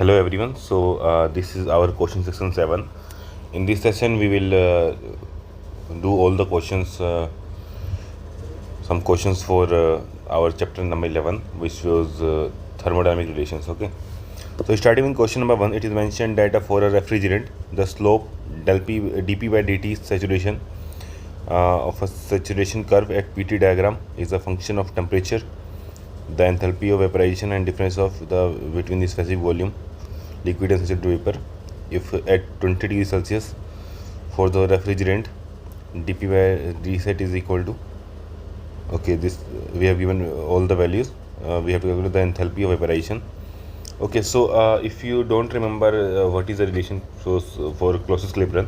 Hello everyone. This is our question section 7. In this session, we will do all the questions, some questions for our chapter number 11, which was thermodynamic relations. Okay. So starting with question number 1, it is mentioned that for a refrigerant, the slope dp by dt saturation of a saturation curve at PT diagram is a function of temperature, the enthalpy of vaporization, and difference of the between the specific volume liquid and saturated vapor. If at 20 degrees Celsius for the refrigerant, dp by d set is equal to, okay, this we have given all the values. We have to calculate the enthalpy of vaporization. Okay, so if you don't remember what is the relation for Clausius-Clapeyron,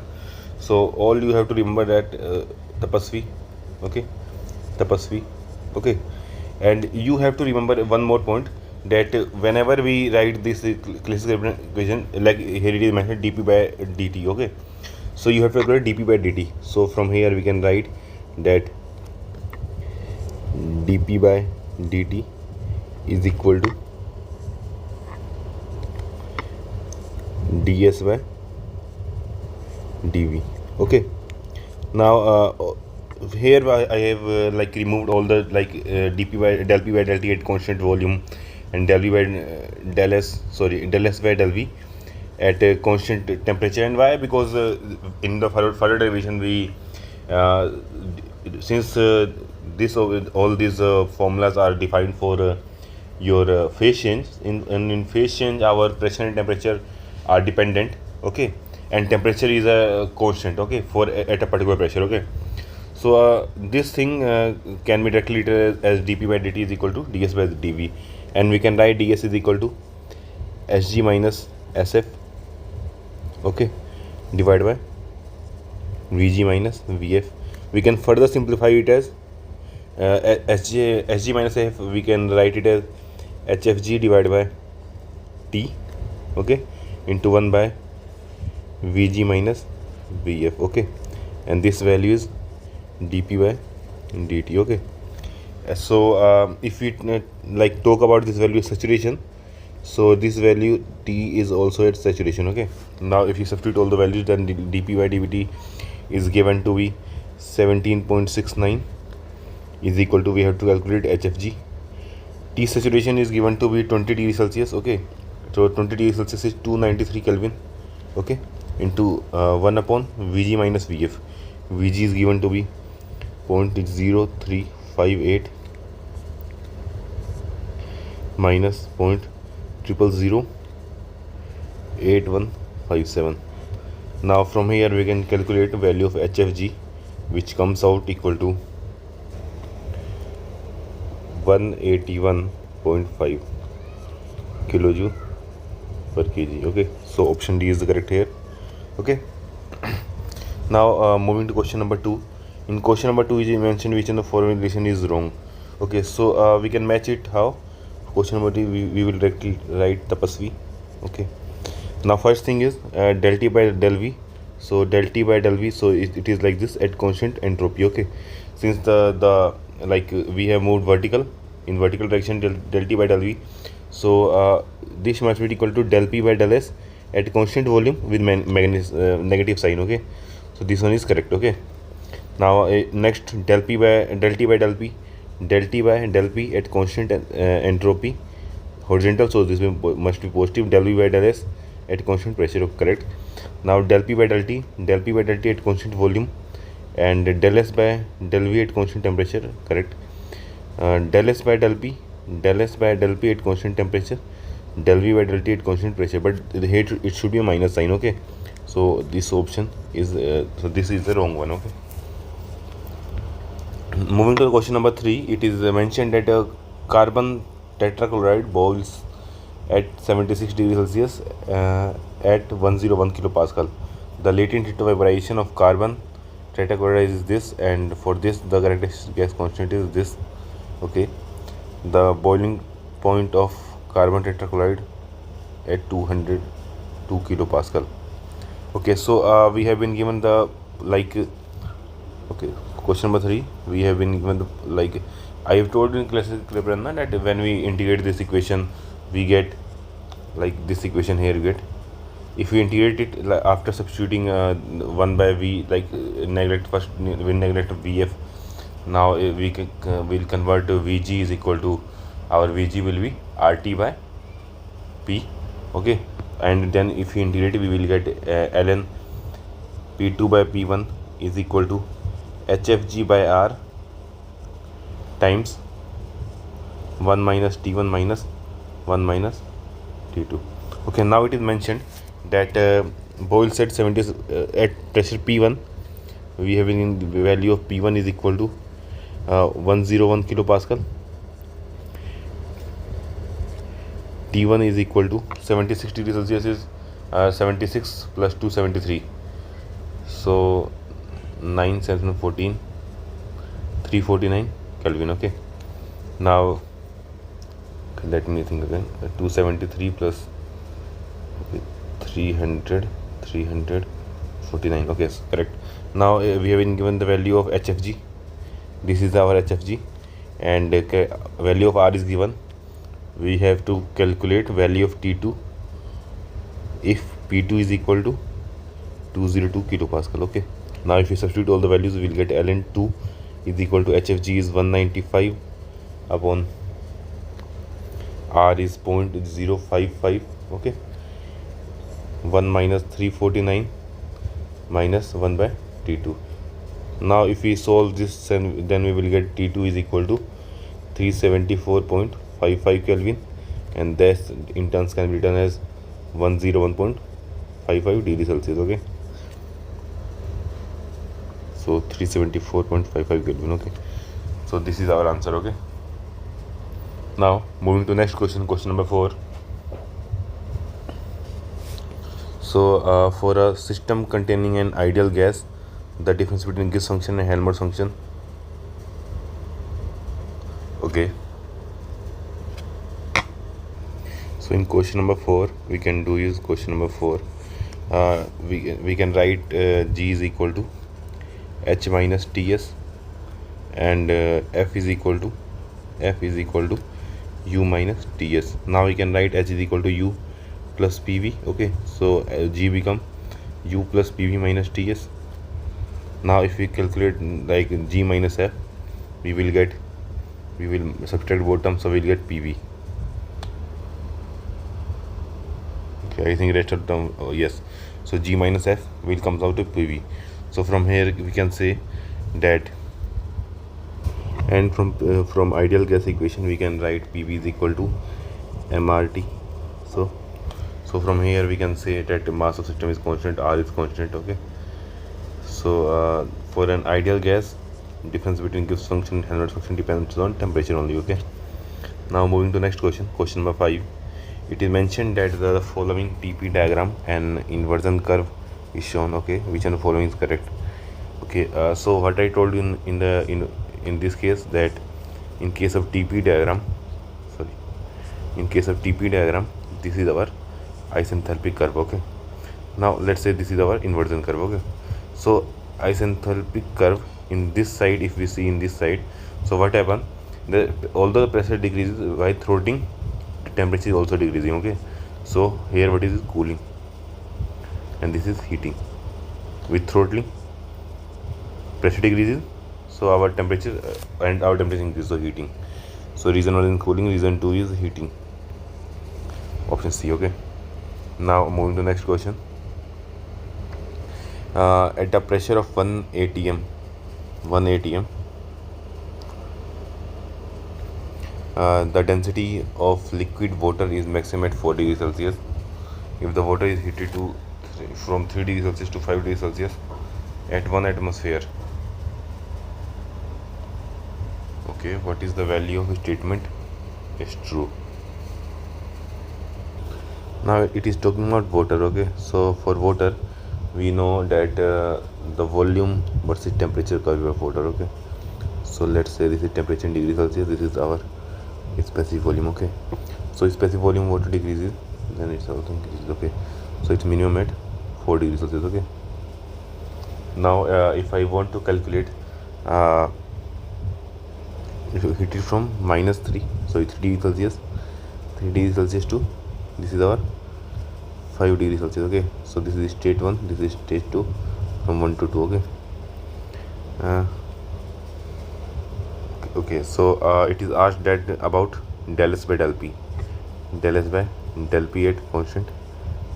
so all you have to remember that Tapasvi, okay, Tapasvi, okay, and you have to remember one more point, that whenever we write this Clausius-Clapeyron equation, like here it is mentioned dp by dt, okay, so you have to calculate dp by dt. So from here we can write that dp by dt is equal to ds by dv. Okay, now here I have like removed all the dp by del p by del t at constant volume, and del v by del s by del v at a constant temperature. And why? Because in the further derivation we since this all these formulas are defined for your phase change. In phase change, our pressure and temperature are dependent, okay, and temperature is a constant, okay, for at a particular pressure, okay. So this thing can be directly written as dp by dt is equal to ds by dv, and we can write ds is equal to sg minus sf, okay, divided by vg minus vf. We can further simplify it as sg minus f, we can write it as hfg divided by t, okay, into 1 by vg minus vf, okay, and this value is dp by dt, okay. So if we like talk about this value of saturation, so this value t is also at saturation, okay. Now if you substitute all the values, then dp by dvt is given to be 17.69 is equal to, we have to calculate hfg. T saturation is given to be 20 degrees Celsius, okay, so 20 degrees Celsius is 293 Kelvin, okay, into 1 upon vg minus vf. Vg is given to be 0.0358 minus 0.0008157. Now from here we can calculate the value of hfg, which comes out equal to 181.5 kilojoule per kg, okay. So option D is the correct here, okay. Now moving to question number 2. In question number 2 is mentioned which in the following relation is wrong, okay. So we can match it how. Question number 2 we will directly write Tapasvi, okay. Now first thing is del T by del V. So del T by del V, so it is like this at constant entropy, okay. Since the like we have moved vertical, in vertical direction, del T by del V, so this must be equal to del P by del S at constant volume with negative sign, okay. So this one is correct, okay. Now next, del P by del T by del P, del T by del P at constant entropy horizontal, so this must be positive. Del V by del S at constant pressure, correct. Now del P by del T at constant volume, and del S by del V at constant temperature, correct. Del S by del P at constant temperature, del V by del T at constant pressure, but here it should be a minus sign, okay. So this option is so this is the wrong one, okay. Moving to question number 3, it is mentioned that a carbon tetrachloride boils at 76 degrees Celsius at 101 kilopascal. The latent heat of vaporization of carbon tetrachloride is this, and for this the characteristic gas constant is this, okay. The boiling point of carbon tetrachloride at 202 kilopascal, okay. So we have been given the okay, question number 3 we have been given the I have told you in Clausius-Clapeyron that when we integrate this equation we get like this equation here you get. If you integrate it after substituting 1 by v, like neglect first, we neglect vf. Now we'll convert to vg is equal to, our vg will be rt by p, okay. And then if you integrate, we will get ln p2 by p1 is equal to hfg by r times 1 minus t1 minus 1 minus t2. Okay, now it is mentioned that boil set 70 at pressure P1, we have in the value of P1 is equal to 101 kilopascal. T1 is equal to 76 degrees Celsius is 76 plus 273, so 9 7 14 349 Kelvin. Okay, now let me think again. 273 plus 349. Okay, correct. Now we have been given the value of HFG. This is our HFG, and value of R is given. We have to calculate value of T2 if P2 is equal to 202 kilopascal. Okay, now if we substitute all the values, we will get ln2 is equal to HFG is 195 upon R is 0.055. okay, 1 minus 349 minus 1 by T2. Now if we solve this, then we will get T2 is equal to 374.55 Kelvin, and this in turns can be written as 101.55 degrees Celsius. Okay, so 374.55 Kelvin. Okay, so this is our answer. Okay, now moving to next question, question number 4. So for a system containing an ideal gas, the difference between Gibbs function and Helmholtz function. Okay, so in question number 4, we can do is question number 4. We can write G is equal to H minus Ts, and F is equal to U minus Ts. Now we can write H is equal to U plus PV. okay, so G become U plus PV minus Ts. Now if we calculate like G minus F, we will subtract both terms, so we will get PV. Okay, I think rest of them, yes, so G minus F will comes out to PV. So from here we can say that, and from ideal gas equation we can write PV is equal to MRT. So from here we can say that the mass of system is constant, R is constant. Okay, so for an ideal gas, difference between Gibbs function and Helmholtz function depends on temperature only. Okay, now moving to next question, question number 5. It is mentioned that the following TP diagram and inversion curve is shown. Okay, which one of the following is correct? Okay, so what I told you in this case, that in case of TP diagram, this is our isenthalpic curve. Okay, now let's say this is our inversion curve. Okay, so isenthalpic curve in this side, if we see in this side, so what happen, although the pressure decreases by throttling, the temperature is also decreasing. Okay, so here what is cooling, and this is heating. With throttling, pressure decreases, so our temperature increases, so heating. So reason 1 is cooling, reason 2 is heating. Option C. Okay, now moving to next question. At a pressure of 1 atm, the density of liquid water is maximum at 4 degrees Celsius. If the water is heated from 3 degrees Celsius to 5 degrees Celsius at 1 atmosphere. Okay, what is the value of statement is true? Now it is talking about water. Okay, so for water we know that the volume versus temperature curve of water. Okay, so let's say this is temperature in degrees Celsius, this is our specific volume. Okay, so specific volume water decreases, then it's also increases. Okay, so it's minimum at 4 degrees Celsius. Okay, now if I want to calculate, if you hit it from -3, so it's 3 degrees Celsius to this is our 5 degree Celsius. Okay, so this is state 1, this is state 2, from 1 to 2. Okay, okay, so it is asked that about del S by del P, del S by del P at constant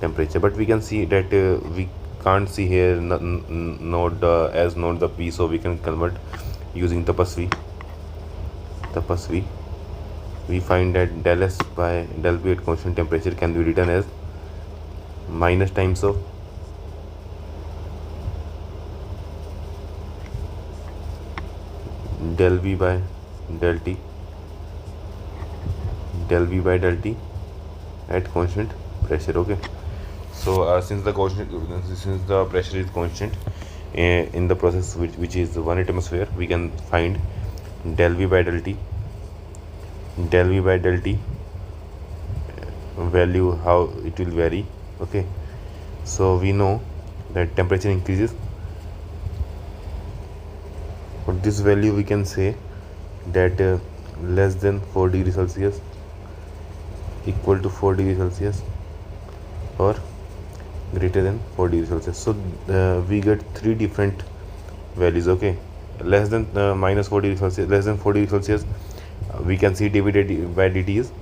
temperature, but we can see that we can't see here node as node the P, so we can convert using Tapasvi. We find that del S by del P at constant temperature can be written as minus times of del V by del T, del V by del T at constant pressure. Okay, so since the pressure is constant in the process which is 1 atmosphere, we can find del V by del T value, how it will vary. Okay, so we know that temperature increases. For this value we can say that less than 4 degree Celsius, equal to 4 degree Celsius, or greater than 4 degree Celsius. So we get 3 different values. Okay, less than minus 4 degree Celsius, less than 4 degree Celsius, we can see dv by dt is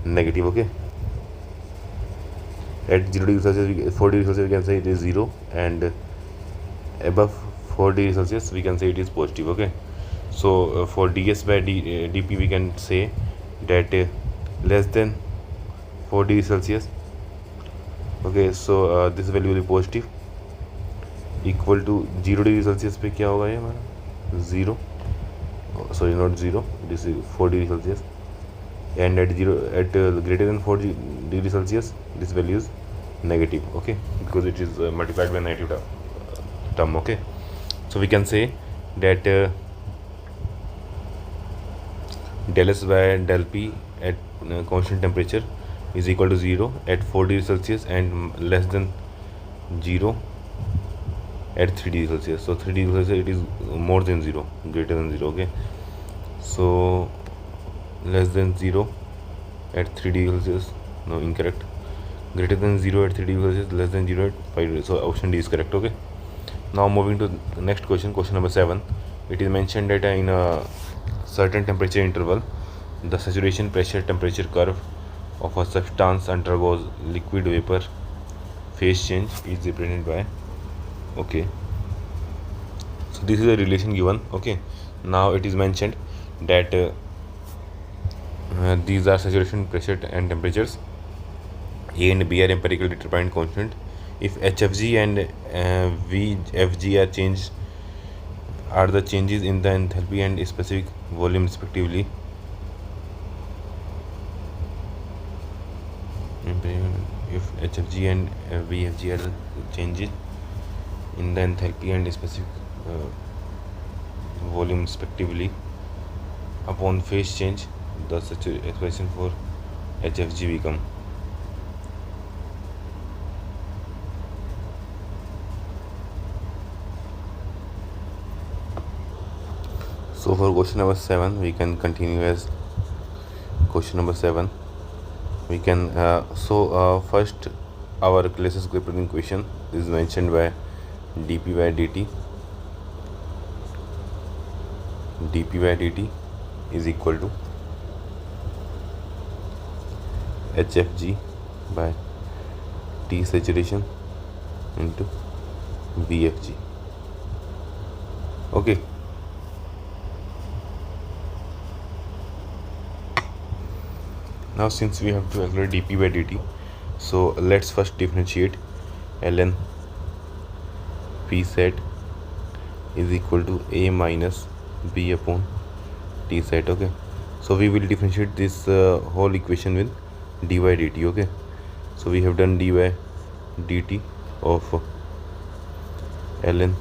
negative. Okay, at 0 degree Celsius, 4 degree Celsius, we can say it is 0, and above 4 degree Celsius we can say it is positive. Okay, so for ds by dp we can say that less than 4 degree Celsius. Okay, so this value will be positive, equal to 0 degree Celsius पे क्या होगा ये हमारा 0, sorry not 0, this is 4 degree Celsius, and at greater than 4 degree Celsius this value is negative. Okay, because it is multiplied by negative term. Okay, so we can say that del S by del P at constant temperature is equal to 0 at 4 degree Celsius and less than 0 at 3 degree Celsius. So 3 degree Celsius it is more than 0, greater than 0. Okay, so less than 0 at 3 degree Celsius, no, incorrect, greater than 0 at 3 degree Celsius, less than 0 at 5 degrees. So option D is correct. Okay, now moving to the next question, question number 7. It is mentioned that in a certain temperature interval the saturation pressure temperature curve of a substance undergoes liquid vapor phase change is represented by. Okay, so this is a relation given. Okay, now it is mentioned that these are saturation pressure and temperatures. A and B are empirically determined constant. If HFG and VFG are changed, are the changes in the enthalpy and specific volume respectively. If HFG and VFG are the changes in the enthalpy and specific volume respectively, upon phase change the expression for HFG become. So for question number 7 we can continue as question number 7. We can first our classes equilibrium equation is mentioned by dp by dt. dp by dt is equal to HFG by T saturation into VFG. Okay, now since we have to calculate dp by dt, so let's first differentiate ln p sat is equal to a minus b upon t sat. Okay, so we will differentiate this whole equation with dy dt. Okay, so we have done dy dt of ln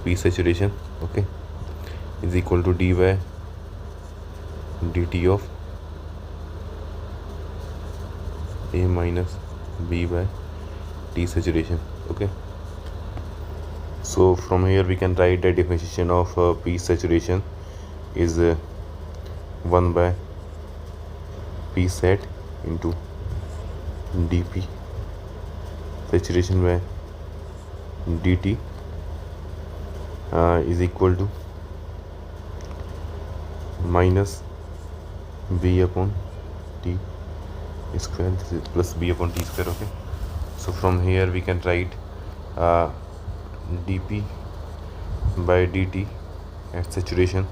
p saturation, okay, is equal to dy dt of a minus b by t saturation. Okay, so from here we can write the differentiation of p saturation is 1 by p sat into dp saturation by dt is equal to minus b upon t square. This is plus b upon t square. Okay, so from here we can write dp by dt at saturation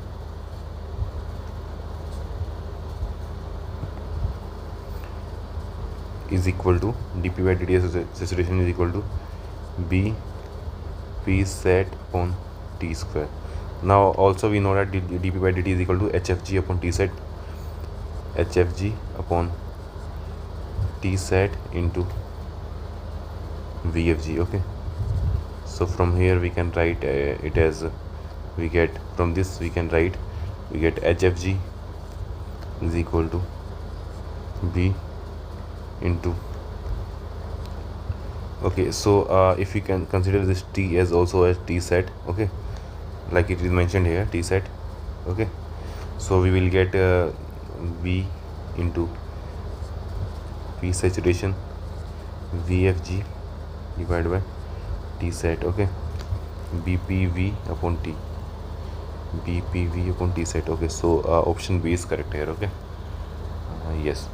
is equal to dp by dt at saturation is equal to b p sat upon t square. Now also we know that dp by dt is equal to hfg upon t sat, hfg upon t sat into vfg. Okay, so from here we can write it as we get from this we can write we get hfg is equal to b into, okay, so if we can consider this t as also as t sat, okay, like it is mentioned here t sat. Okay, so we will get b into p saturation vfg divided by t sat. Okay, bpv upon t, bpv upon t sat. Okay, so option B is correct here. Okay, yes.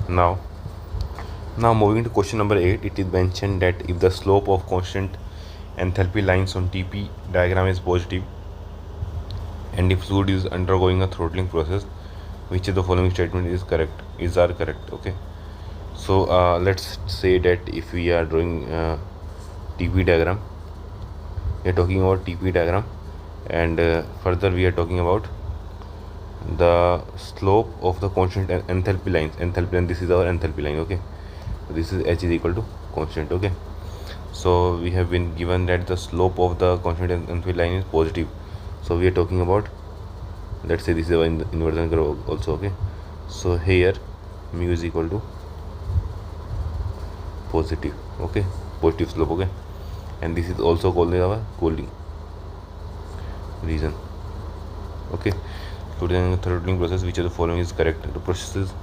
Now moving to question number 8, it is mentioned that if the slope of constant enthalpy lines on TP diagram is positive and if fluid is undergoing a throttling process, which of the following statement is correct, are correct. Okay, so let's say that if we are drawing TP diagram, we are talking about TP diagram, and further we are talking about the slope of the constant enthalpy lines. Enthalpy line, this is our enthalpy line. Okay, this is h is equal to constant. Okay, so we have been given that the slope of the constant enthalpy line is positive, so we are talking about, let's say this is our inversion curve also. Okay, so here mu is equal to positive. Okay, positive slope. Okay, and this is also called our cooling region. Okay, so during the throttling process, which of the following is correct? The process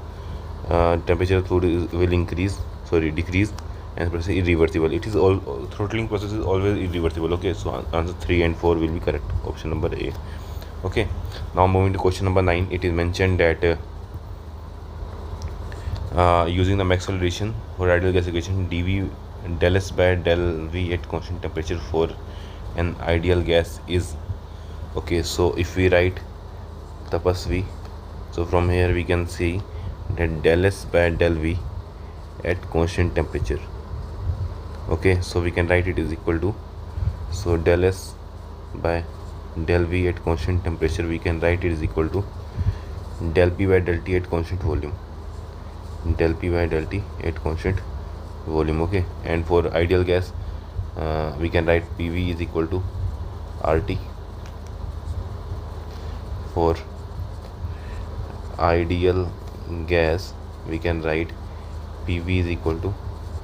temperature of fluid will decrease, and process is irreversible. It is all throttling process is always irreversible. Okay, so answer 3 and 4 will be correct. Option number A. Okay, now moving to question number 9, it is mentioned that using the Maxwell relation for ideal gas equation, dV del S by del V at constant temperature for an ideal gas is, okay, so if we write tapas V, so from here we can see that del S by del V at constant temperature. Okay, so we can write it is equal to, so del S by del V at constant temperature, we can write it is equal to del P by del T at constant volume, del P by del T at constant volume. Okay, and for ideal gas we can write PV is equal to RT. For ideal gas we can write PV is equal to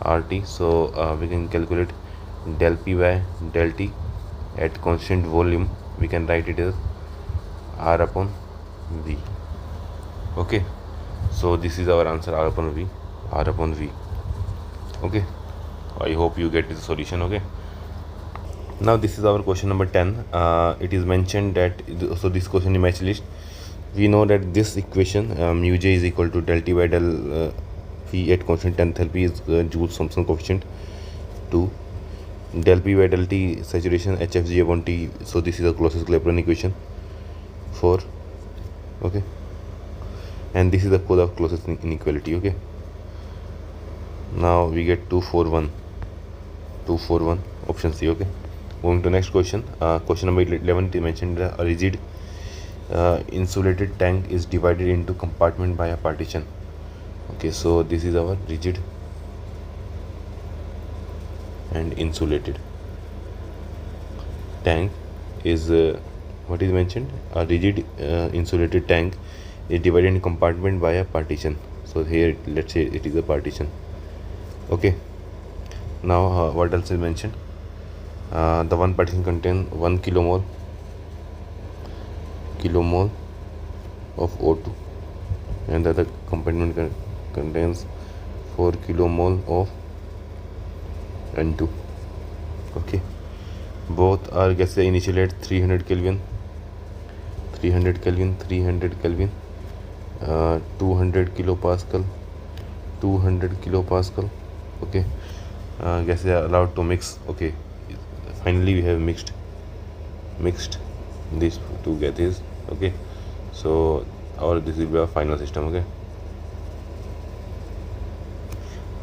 RT, so we can calculate del P by del T at constant volume, we can write it as R upon V. Okay, so this is our answer, R upon V, R upon V. Okay, I hope you get the solution. Okay, now this is our question number 10. It is mentioned that, so this question is match list. We know that this equation mu j is equal to del T by del V at constant enthalpy is Joule-Thomson coefficient to del P by del T saturation HFG upon T. So this is the Clausius-Clapeyron equation for, okay, and this is the code of Clausius inequality. Okay, now we get 241 option C. Okay, moving to next question. Question number 11, it mentioned a rigid insulated tank is divided into compartment by a partition. Okay, so this is our rigid and insulated tank is what is mentioned, a rigid insulated tank is divided into compartment by a partition. So here let's say it is a partition. Okay, now what else is mentioned? The one partition contains 1 kilomole of O2 and the other compartment contains 4 kilomole of N2. Okay, both are gases initially at 300 Kelvin, 300 Kelvin, 300 Kelvin, 200 kilopascal, 200 kilopascal. Okay, gases are allowed to mix. Okay, finally we have mixed these two gases. Okay, so this will be our final system. Okay,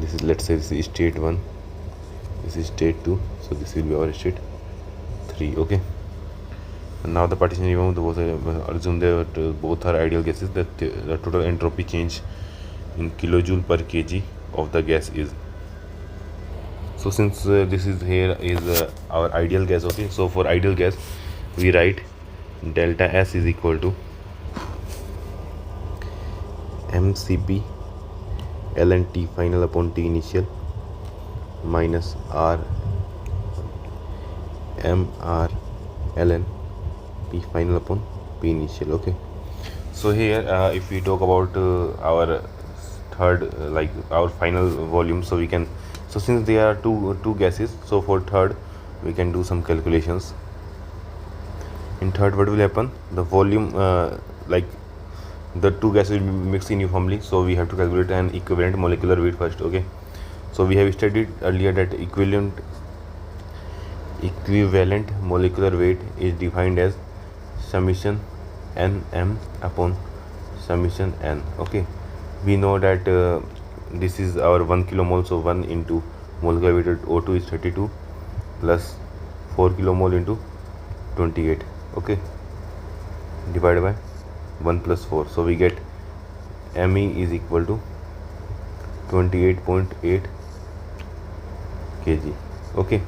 this is, let's say this is state 1, this is state 2, so this will be our state 3. Okay, and now the partition removed, assume that both are ideal gases, that the total entropy change in kilojoule per kg of the gas is. So since this is here is our ideal gas. Okay, so for ideal gas we write delta S is equal to mCp ln T final upon T initial minus R mR ln P final upon P initial. Okay, so here if we talk about our third like our final volume, so we can, so since there are two gases, so for third we can do some calculations. In third, what will happen, the volume like the two gases will be mixed uniformly, so we have to calculate an equivalent molecular weight first. Okay, so we have studied earlier that equivalent molecular weight is defined as summation nm upon summation n. Okay, we know that this is our 1 kilomole, so 1 into molecular weight at O2 is 32 plus 4 kilomole into 28. Okay, divided by 1 plus 4, so we get Me is equal to 28.8 kg. Okay,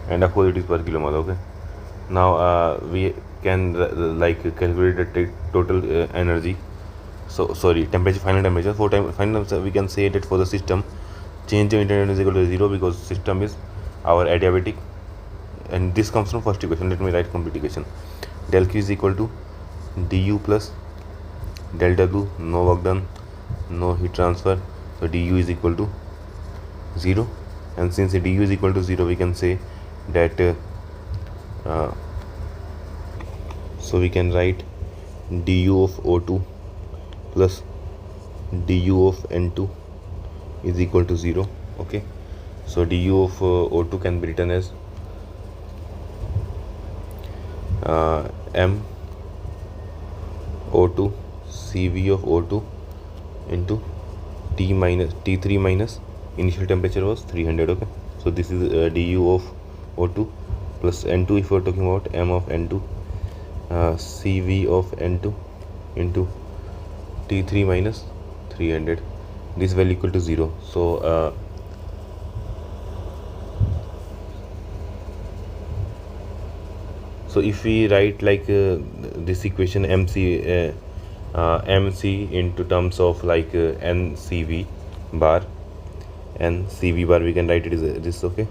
and of course it is per kilomole. Okay, now we can like calculate the total energy, so sorry, temperature, final temperature. For final temperature we can say that for the system, change of internal is equal to 0 because system is our adiabatic, and this comes from first equation. Let me write complete equation. Del Q is equal to du plus del W, no work done, no heat transfer, so du is equal to 0, and since du is equal to 0, we can say that so we can write du of O2 plus du of N2 is equal to 0. Okay, so du of O2 can be written as m O2 Cv of O2 into T3 minus initial temperature was 300. Okay, so this is du of O2 plus N2, if we are talking about m of N2, Cv of N2 into T3 minus 300, this value equal to 0. So so if we write like this equation mc into terms of like ncv bar, we can write it as this. Okay,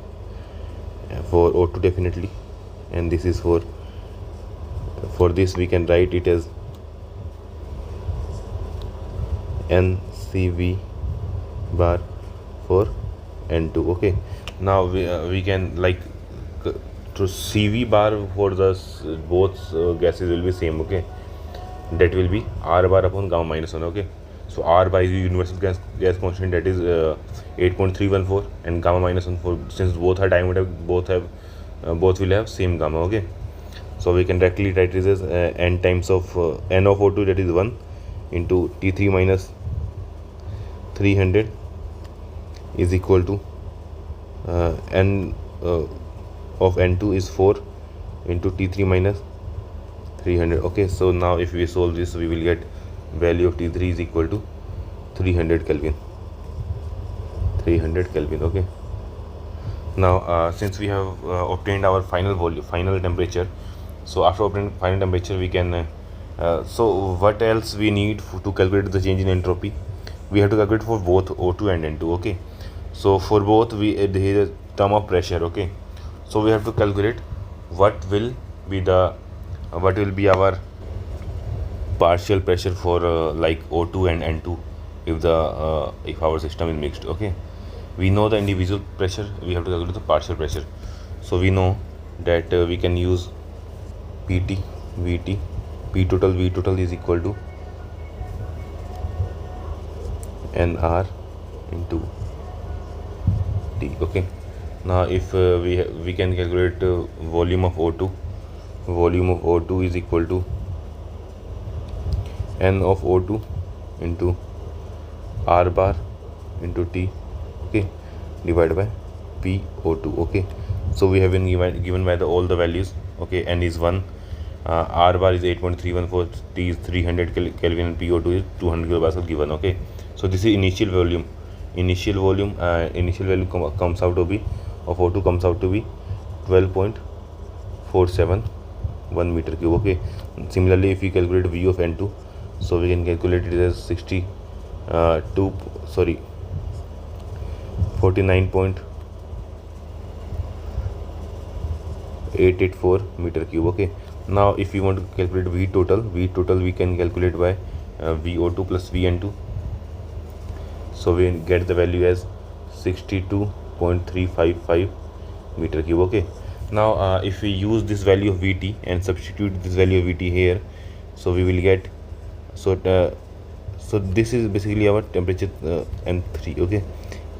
for O2 definitely, and this is for this we can write it as ncv bar for N2. Okay, now we can like to Cv bar for the both gases will be same. Okay, that will be R bar upon gamma minus 1. Okay, so R bar is the universal gas constant, that is 8.314, and gamma minus 1, for since both are diameter, both will have same gamma. Okay, so we can directly write this as n times of n of O2, that is 1 into T3 minus 300 is equal to n of N2 is 4 into T3 minus 300. Okay, so now if we solve this, we will get value of T3 is equal to 300 Kelvin. Okay, now since we have obtained our final temperature, so after obtaining final temperature we can so what else we need to calculate the change in entropy? We have to calculate for both O2 and N2. Okay, so for both there is a term of pressure. Okay, so we have to calculate what will be our partial pressure for like O2 and N2. if our system is mixed. Okay, we know the individual pressure, we have to calculate the partial pressure. So we know that we can use PT, VT, P total, V total is equal to NR into T. Okay, now if we can calculate volume of O2. Volume of O2 is equal to N of O2 into R bar into T, okay, divided by PO2. Okay, so we have been given by all the values. Okay, N is 1, R bar is 8.314, T is 300 Kelvin, and PO2 is 200 kilopascal given. Okay, so this is initial volume. Initial value comes out to be of O2 comes out to be 12.471 meter cube. Okay, similarly if we calculate V of N2, so we can calculate it as 49.884 meter cube. Okay, now if we want to calculate V total we can calculate by VO2 plus VN2. So we get the value as 62.355 meter cube. Okay, now if we use this value of Vt and substitute this value of Vt here, so we will get, so this is basically our temperature N3. Okay,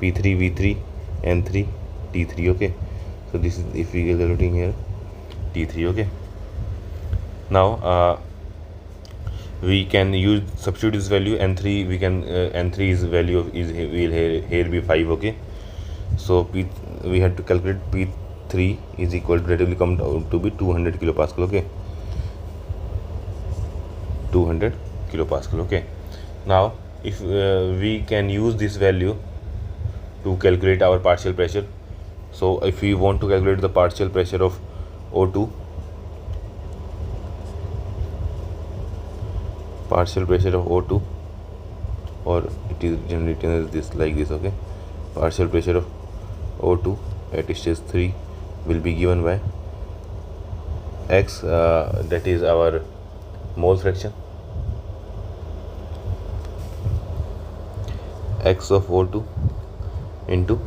P3, V3, N3, T3. Okay, so this is if we are calculating here T3. Okay, now we can substitute this value N3. We can N3's value will here be 5. Okay, so we had to calculate P3 is equal to, that will come out to be 200 kilopascal. Okay, 200 kilopascal. Okay, now if we can use this value to calculate our partial pressure. So if we want to calculate the partial pressure of O2, or it is generally written as this, like this. Okay, partial pressure of O2 at stage 3 will be given by X, that is our mole fraction, X of O2 into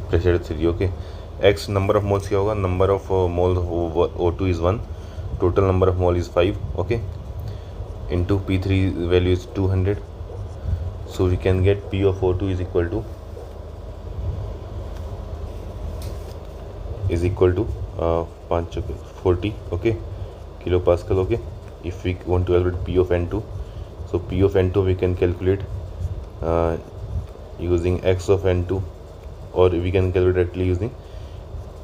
pressure at 3. Okay, X number of moles क्या होगा, number of moles of O2 is 1, total number of mole is 5. Okay, into P3 value is 200. So we can get P of O2 is equal to 40. Okay, kilopascal. Okay, if we want to calculate P of N2, so P of N2 we can calculate using X of N2, or we can calculate directly using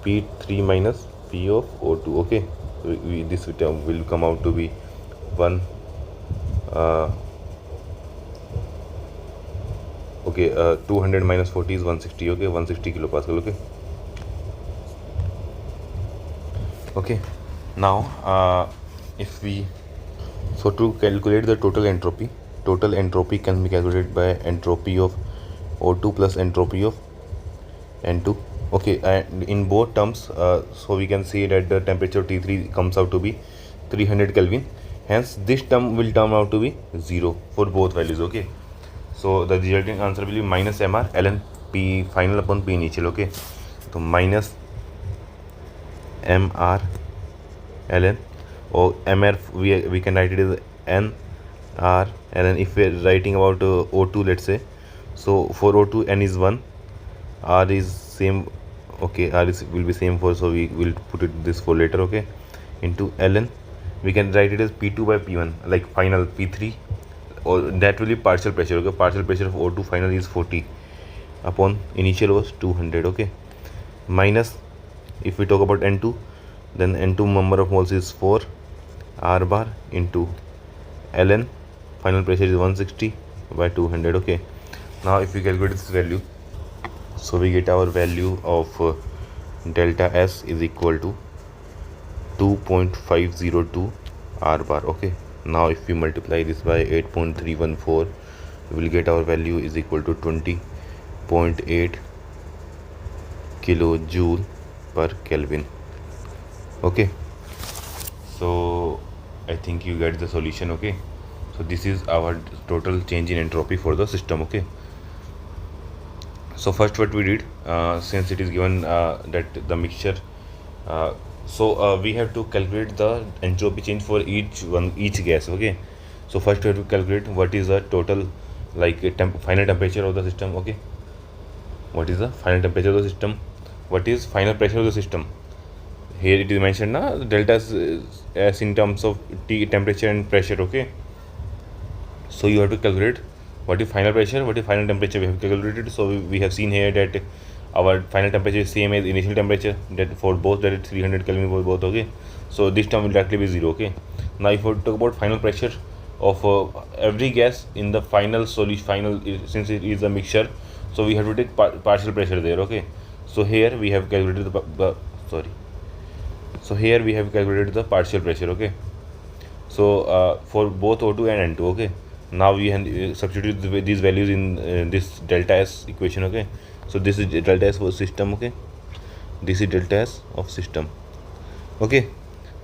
P3 minus P of O2. Okay, this term will come out to be 1 200 minus 40 is 160. Okay, 160 kilopascal. Okay, now if we, so to calculate the total entropy can be calculated by entropy of O2 plus entropy of N2. Okay, and in both terms, so we can see that the temperature T3 comes out to be 300 Kelvin. Hence this term will turn out to be 0 for both values. Okay, so the resulting answer will be minus mr ln P final upon P initial. Okay, so minus mr ln, or mr we can write it as n r ln. If we are writing about O2, let's say, so for O2 n is 1, r is same. Okay, r is will be same for, so we will put it this for later. Okay, into ln, we can write it as P2 by P1, like final P3, or that will be partial pressure. Okay, partial pressure of O2 final is 40 upon initial was 200. Okay, minus, if we talk about N2, then N2 number of moles is 4, R bar into ln, final pressure is 160 by 200. Okay, now if we calculate this value, so we get our value of delta S is equal to 2.502 R bar. Okay, now if we multiply this by 8.314, we will get our value is equal to 20.8 kilojoule per Kelvin. Okay, so I think you get the solution. Okay, So this is our total change in entropy for the system. Okay, so first what we did, since it is given that the mixture, we have to calculate the entropy change for each gas. Okay, so first we have to calculate what is the total, like final temperature of the system. Okay, what is the final temperature of the system, what is final pressure of the system. Here it is mentioned na delta as in terms of T temperature and pressure. Okay, so you have to calculate what is final pressure, what is final temperature. We have calculated, so we have seen here that our final temperature is same as initial temperature, that for both, that is 300 Kelvin for both. Okay, so this term will directly be 0. Okay, now if we talk about final pressure of every gas in the final solution, since it is a mixture, so we have to take partial pressure there. Okay, so here we have calculated so here we have calculated the partial pressure. Okay, so for both O2 and N2. Okay, now we have substitute these values in this delta S equation. Okay, so this is delta S for system. Okay, this is delta S of system. Okay,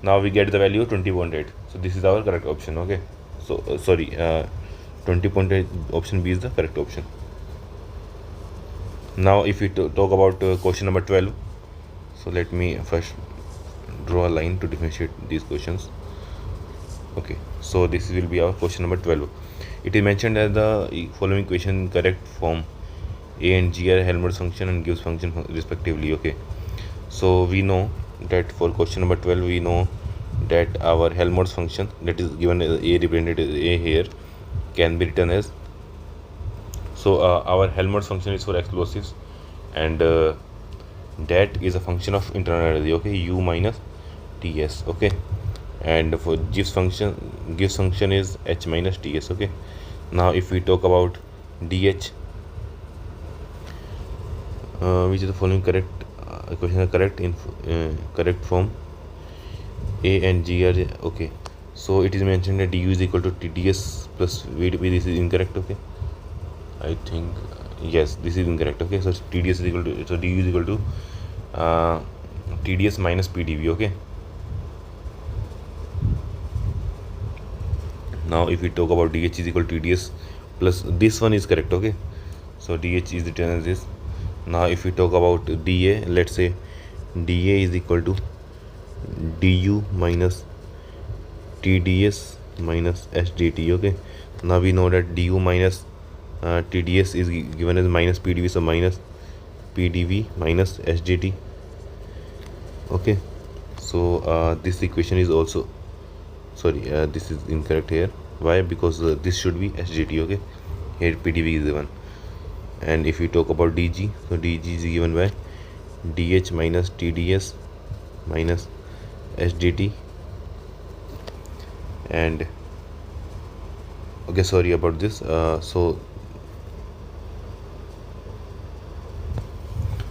now we get the value 20.8. So this is our correct option. Okay, so 20.8, option B is the correct option. Now if we talk about question number 12, so let me first draw a line to differentiate these questions. Okay, so this will be our question number 12. It is mentioned that the following equation in correct form, A and G are Helmholtz function and Gibbs function respectively. Okay, so we know that for question number 12, we know that our Helmholtz function, that is given as A, represented as A here, can be written as, so our Helmholtz function is for explosives, and that is a function of internal energy. Okay, U minus Ts. Okay, and for Gibbs function is H minus Ts. Okay, now if we talk about dH, which is the following correct equation are correct in correct form, A and G are okay. So it is mentioned that du is equal to Tds plus Vdp. This is incorrect. Okay, I think yes, this is incorrect. Okay, so Tds is equal to, so du is equal to Tds minus Pdv. Okay, now if we talk about dH is equal to Tds plus, this one is correct. Okay, so dH is written as this. Now if we talk about dA, let's say dA is equal to du minus Tds minus SdT. Okay, now we know that du minus Tds is given as minus Pdv, so minus Pdv minus SdT. Okay, so this equation is also, sorry, this is incorrect here. Why? Because this should be SdT. Okay, here Pdv is given. And if we talk about dg, so dg is given by dH minus Tds minus SdT. And okay, sorry about this.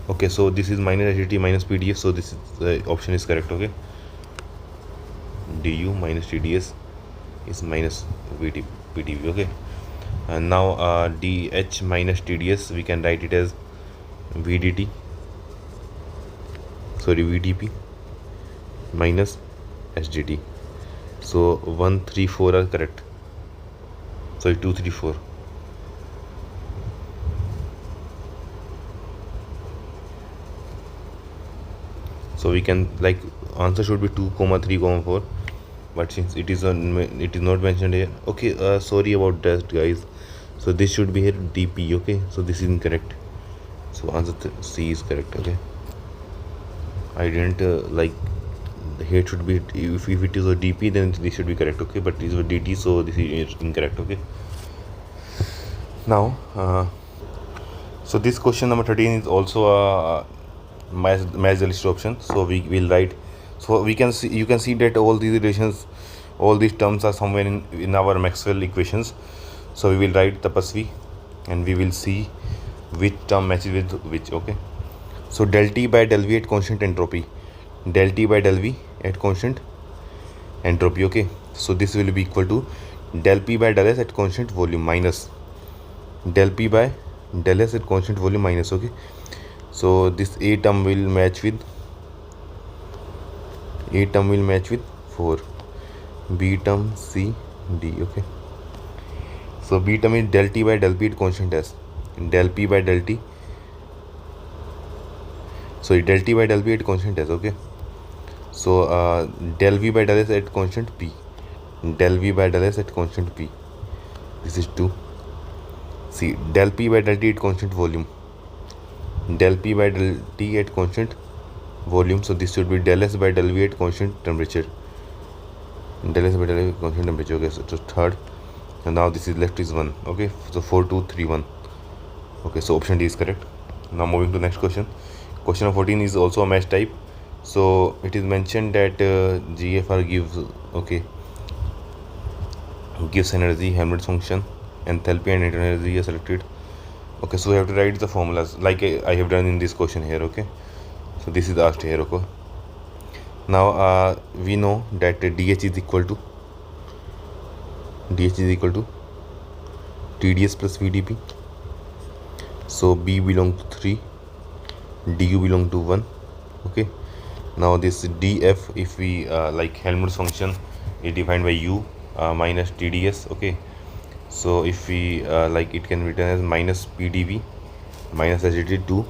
Okay, so this is minus SdT minus Pdf, so this is the option is correct. Okay, du minus Tds is minus Pdv. Okay, and now dH minus Tds, we can write it as Vdp minus SdT. So 1, 3, 4 are correct. Sorry, 2, 3, 4. So we can, like, answer should be 2, 3, 4. But since it is not mentioned here. Okay, sorry about that, guys. So this should be here dP. Okay, so this is incorrect. So answer C is correct. Okay, I didn't like, here it should be, if it is a dP, then this should be correct. Okay, but this is a dt, so this is incorrect. Okay, now so this question number 13 is also a Mass-Delitzsch option. So we will write, so we can see, you can see that all these relations, all these terms are somewhere in our Maxwell equations. So we will write Tapasvi and we will see which term matches with which. Okay, so del T by del V at constant entropy, del T by del V at constant entropy. Okay, so this will be equal to del P by del S at constant volume minus del P by del S at constant volume minus. Okay, so this A term will match with 4, B term C, D. Okay, So B term is del T by del P at constant S. Del P by del T. Sorry, del T by del P at constant S. Okay. So del V by del S at constant P. Del V by del S at constant P. This is 2. See, del P by del T at constant volume. Del P by del T at constant volume. So this should be del S by del V at constant temperature. Del S by del V at constant temperature. Okay, so third. And now this is left is 1. Okay, so 4, 2, 3, 1. Okay, so option D is correct. Now moving to next question. Question number 14 is also a mesh type. So it is mentioned that GFR gives energy, Helmholtz function, enthalpy and internal energy are selected. Okay, so we have to write the formulas like I have done in this question here. Okay, so this is asked here. Okay, now we know that DH is equal to TDS plus VDP. So B belong to 3, du belong to 1. Okay, now this df, if we like Helmholtz function is defined by u minus TDS. Okay, so if we like it can be written as minus PdV minus HDT 2,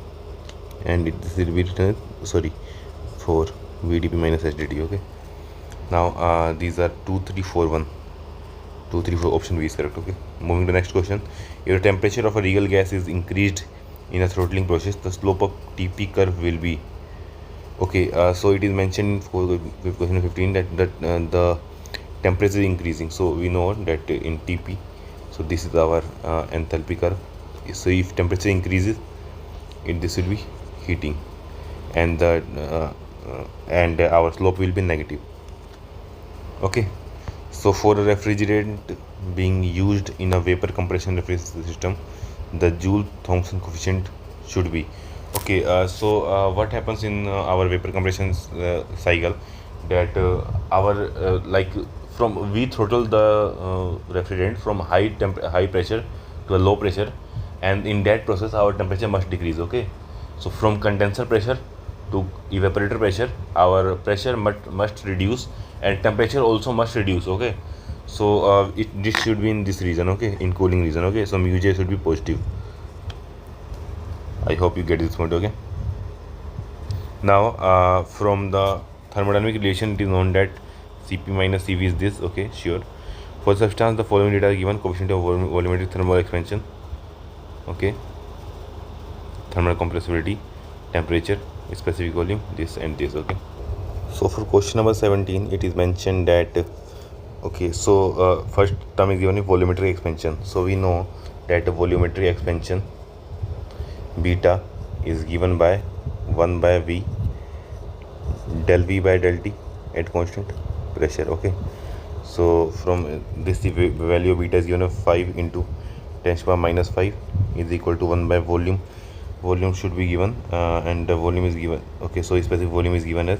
and this will be written as, sorry, 4 VDP minus HDT. Okay, now these are 2, 3, 4, 1. 2, 3, 4, option B is correct. Okay, moving to next question. If the temperature of a real gas is increased in a throttling process, the slope of TP curve will be. Okay, so it is mentioned for question 15 that the temperature is increasing. So we know that in TP, so this is our enthalpy curve. So if temperature increases, this will be heating, and our slope will be negative. Okay, so for a refrigerant being used in a vapor compression refrigeration system, the Joule-Thomson coefficient should be. Okay, so what happens in our vapor compression cycle, that our like from we throttle the refrigerant from high pressure to a low pressure, and in that process our temperature must decrease. Okay, so from condenser pressure to evaporator pressure, our pressure must reduce, and temperature also must reduce. Okay, so this should be in this region. Okay, in cooling region. Okay, so mu J should be positive. I hope you get this point. Okay, now from the thermodynamic relation, it is known that Cp minus Cv is this. Okay, sure. For substance, the following data are given: coefficient of volumetric thermal expansion, okay, thermal compressibility, temperature, specific volume, this and this. Okay, so for question number 17, it is mentioned that okay, so first term is given is volumetric expansion. So we know that volumetric expansion beta is given by 1 by V del V by del T at constant pressure. Okay, so from this the value of beta is given of 5 into 10 to the power minus 5 is equal to 1 by volume. Volume should be given and the volume is given. Okay, so specific volume is given as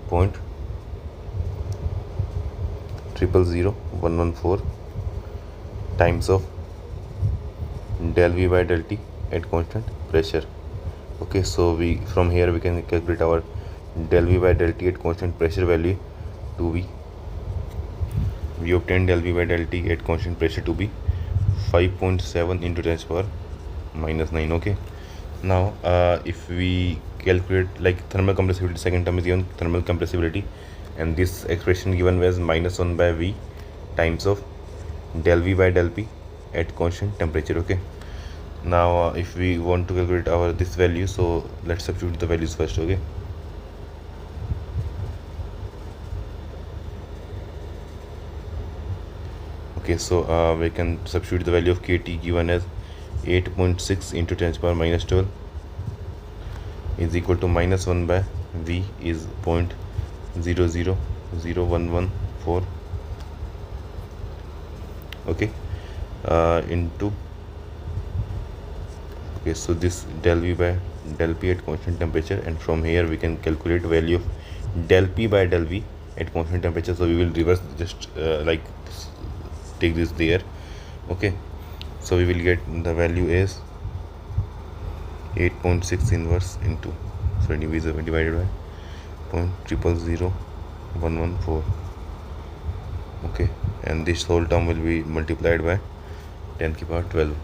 0.000114 times of del V by del T at constant pressure. Okay, so we from here we can calculate our del V by del T at constant pressure value to be, we obtain del V by del T at constant pressure to be 5.7 into 10 to the power minus 9. Okay, now if we calculate like thermal compressibility, second term is given thermal compressibility, and this expression given as minus 1 by V times of del V by del P at constant temperature. Okay, now if we want to calculate our this value, so let's substitute the values first. Okay, okay, so we can substitute the value of KT given as 8.6 into 10 to the power minus 12 is equal to minus 1 by V is 0.000114. Okay, into, okay, so this del V by del P at constant temperature, and from here we can calculate value of del P by del V at constant temperature. So we will reverse, just like take this there. Okay, so we will get the value is 8.6 inverse into, so divided by 0.000114. Okay, and this whole term will be multiplied by 10 की power 12.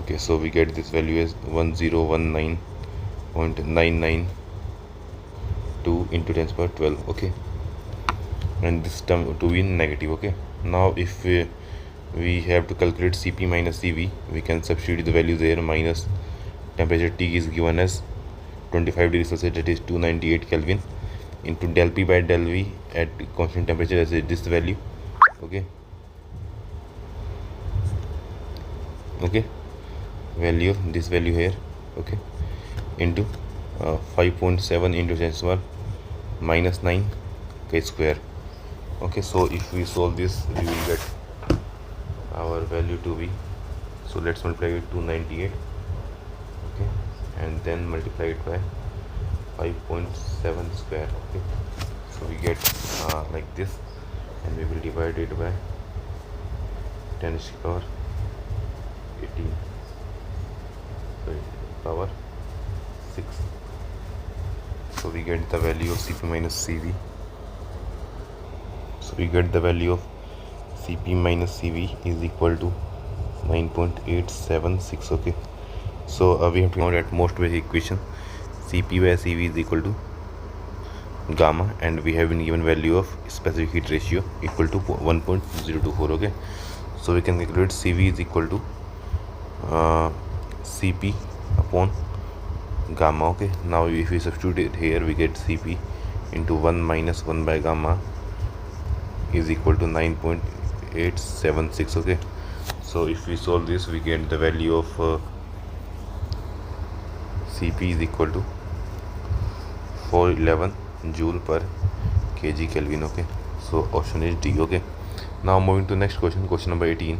Okay, so we get this value as 1019.992 into 10 to the power 12. Okay, and this term to be negative. Okay, now if we have to calculate Cp minus Cv, we can substitute the value there. Minus temperature T is given as 25 degrees Celsius, that is 298 Kelvin, into del P by del V at constant temperature as this value. Okay, value of this value here. Okay, into 5.7 into 10 to the power minus 9 K square. Okay, so if we solve this, we will get our value to be, so let's multiply it 298. Okay, and then multiply it by 5.7 square. Okay, so we get like this, and we will divide it by 10 to the power 18, sorry, power 6. So we get the value of Cp minus Cv. So we get the value of Cp minus Cv is equal to 9.876. Okay, so we have to know that most basic equation, Cp by Cv is equal to gamma, and we have been given value of specific heat ratio equal to 1.024. Okay, so we can calculate Cv is equal to Cp upon gamma. Okay, now if we substitute it here, we get Cp into 1 minus 1 by gamma is equal to 9.876. Okay, so if we solve this, we get the value of Cp is equal to 411 joule per kg Kelvin. Okay, so option is D. Okay, now moving to next question, question number 18.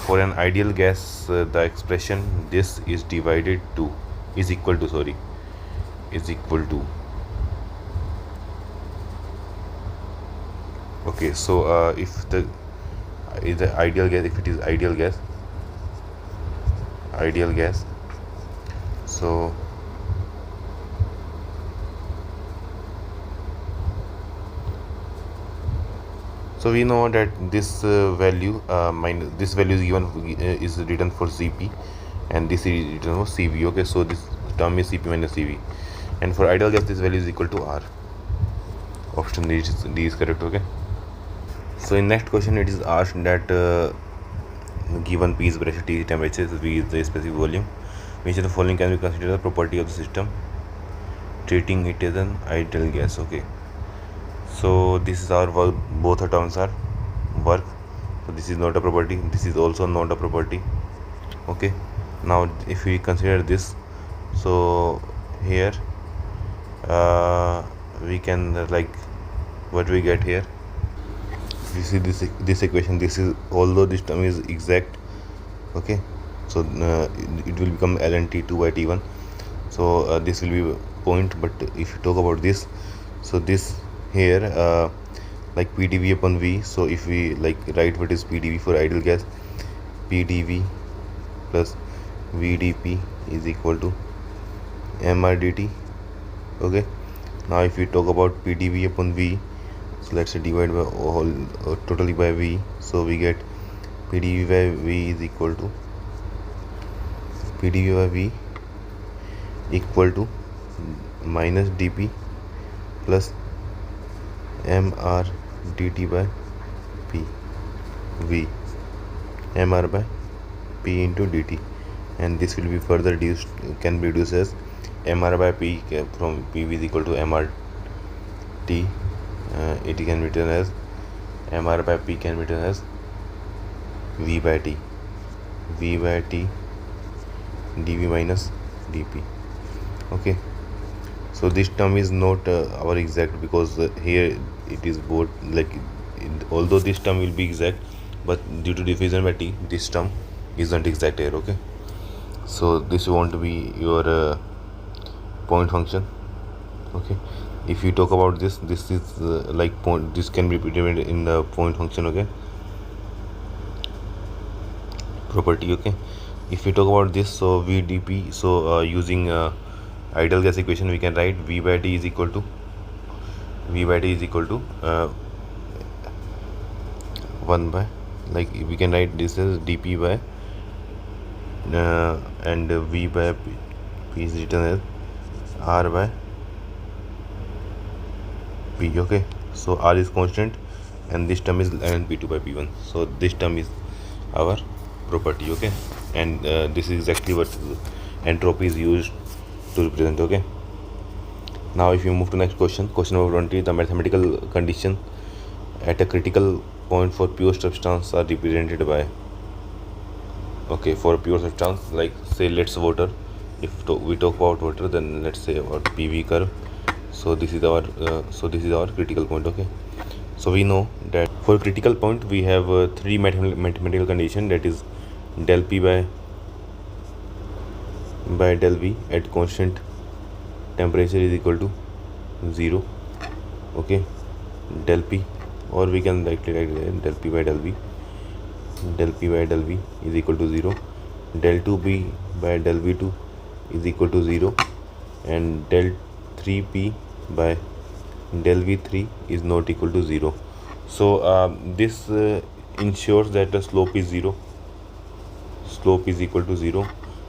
For an ideal gas, the expression this is divided to is equal to okay, so if the ideal gas, if it is ideal gas, so we know that this value minus this value is given is written for Cp, and this is written for Cv. Okay, so this term is Cp minus Cv, and for ideal gas this value is equal to R. Option D is correct. Okay, so in next question it is asked that given P is pressure, T is temperature, V is the specific volume, which of the following can be considered a property of the system treating it as an ideal gas. Okay, so this is our work, both the terms are work, so this is not a property, this is also not a property. Okay, now if we consider this, so here we can like what we get here, you see this equation, this is, although this term is exact, okay, so it will become ln T2 by T1, so this will be point. But if you talk about this, so this here like PdV upon V, so if we like write what is PdV for ideal gas, PdV plus VdP is equal to mRdt. Okay, now if we talk about PdV upon V, so let's say divide by all totally by V, so we get PdV by V is equal to PdV by V equal to minus dP plus mR dt by P, V mR by P into dt, and this will be further reduced, can be reduced as mR by P from PV is equal to mR T, it can be written as mR by P can be written as V by T dV minus dP. Okay, so this term is not our exact, because here it is both like although this term will be exact, but due to division by T, this term isn't exact here. Okay, so this won't be your point function. Okay, if you talk about this is like point, this can be represented in the point function. Okay, property. Okay, if we talk about this, so VdP, so using ideal gas equation, we can write V by T is equal to V by T is equal to 1 by, like we can write this as dP by and V by P is written as R by P. Okay, so R is constant and this term is ln P2 by P1. So this term is our property. Okay, and this is exactly what entropy is used to represent. Okay, now if you move to next question number 20, the mathematical condition at a critical point for pure substance are represented by. Okay, for pure substance, like say let's water, if we talk about water, then let's say about PV curve. So this is our critical point. Okay, so we know that for critical point we have three mathematical condition, that is del P by del V at constant temperature is equal to 0. Okay, del P, or we can directly write del P by del V is equal to 0, del 2P by del V2 is equal to 0, and del 3P by del V3 is not equal to 0. So this ensures that the slope is 0, slope is equal to 0.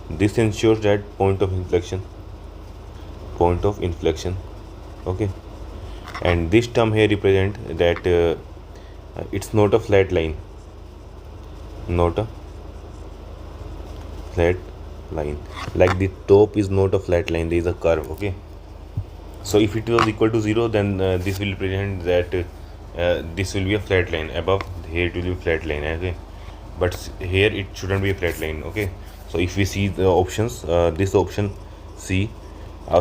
This ensures that point of inflection. Okay, and this term here represent that it's not a flat line, like the top is not a flat line, there is a curve. Okay, so if it was equal to 0, then this will represent that this will be a flat line. Above here it will be a flat line. Okay, but here it shouldn't be a flat line. Okay, so if we see the options, this option C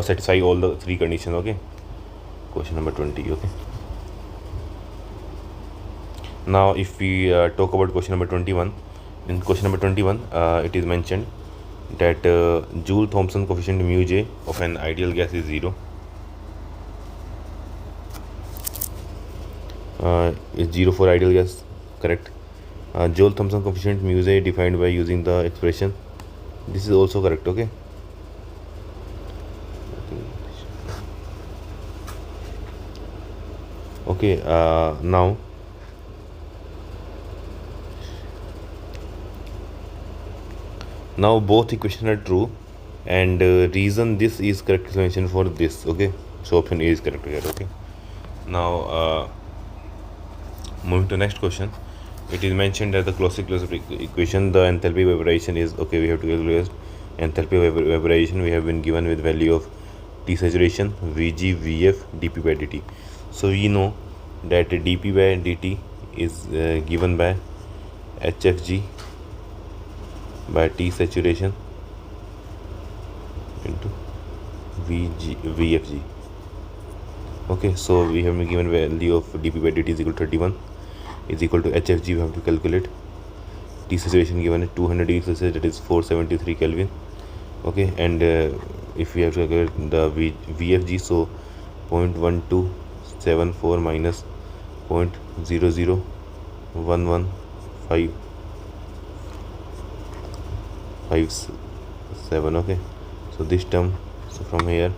satisfy all the three conditions. Okay, question number 20. Okay, now if we talk about question number 21, in question number 21 it is mentioned that Joule-Thomson coefficient mu j of an ideal gas is 0. Is 0 for ideal gas, correct? Joule-Thomson coefficient mu j defined by using the expression, this is also correct. Okay, now both equations are true, and reason this is correct explanation for this. Okay, so option A is correct here. Okay, now moving to next question, it is mentioned that the classical equation, the enthalpy vaporization is, okay, we have to calculate enthalpy vaporization. We have been given with value of T saturation, Vg, Vf, dP by dt. So we know that dP by dt is given by HFG by T saturation into Vfg. Okay, so we have been given value of dP by dt is equal to 31 is equal to HFG. We have to calculate T saturation given at 200 degrees Celsius, that is 473 Kelvin. Okay, and if we have to calculate the Vfg, so 0.1274 minus 0.01157. Okay, so this term, so from here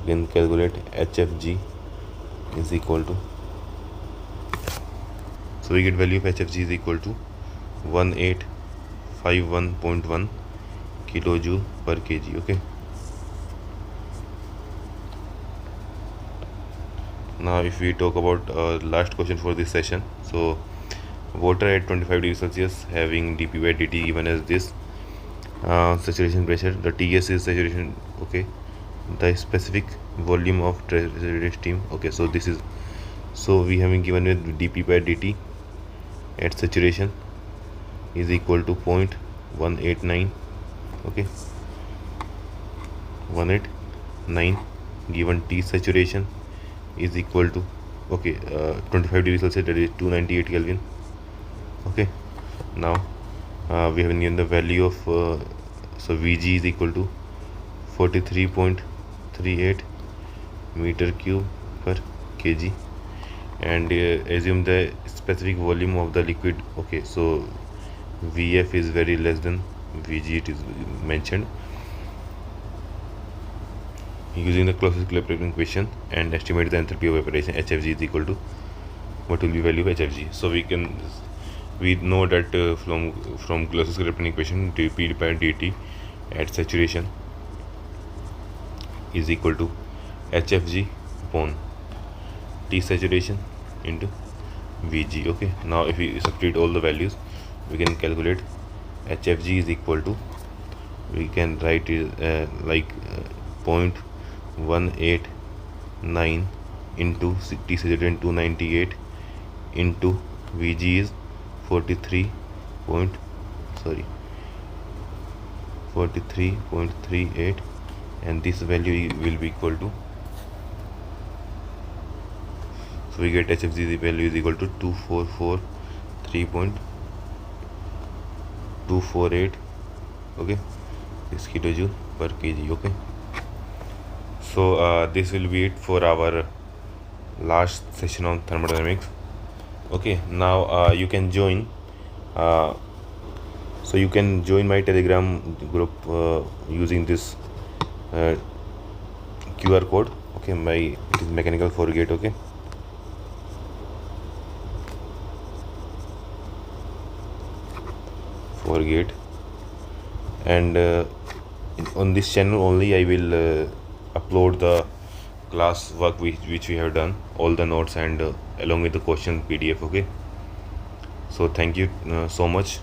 you can calculate HFG is equal to, so we get value of HFG is equal to 1851.1 kilojoule per kg. Okay, now if we talk about last question for this session, so water at 25 degrees Celsius having dP by dt given as this, saturation pressure, the TS is saturation. Okay, the specific volume of saturated steam. Okay, so this is, so we have been given with dP by dt at saturation is equal to 0.189. Okay, 189, given T saturation is equal to, okay, 25 degrees Celsius, that is 298 Kelvin. Okay, now we have given the value of so Vg is equal to 43.38 meter cube per kg, and assume the specific volume of the liquid. Okay, so Vf is very less than Vg, it is mentioned, using the closest equilibrium equation and estimate the enthalpy of evaporation. HFG is equal to, what will be value of HFG? So we know that from closest equilibrium equation, dP by dt at saturation is equal to HFG upon T saturation into Vg. Okay, now if we substitute all the values, we can calculate HFG is equal to, we can write it 0.189 into T saturation 298 into Vg is 43.38, and this value will be equal to, so we get HFG value is equal to 2443.248, okay, this kilojoule per kg. Okay, so this will be it for our last session on thermodynamics. Okay, now you can join so you can join my Telegram group using this QR code. Okay, it is mechanical forgate. Okay, forgate, and on this channel only I will upload the class work which we have done, all the notes, and along with the question PDF. Okay, so thank you so much.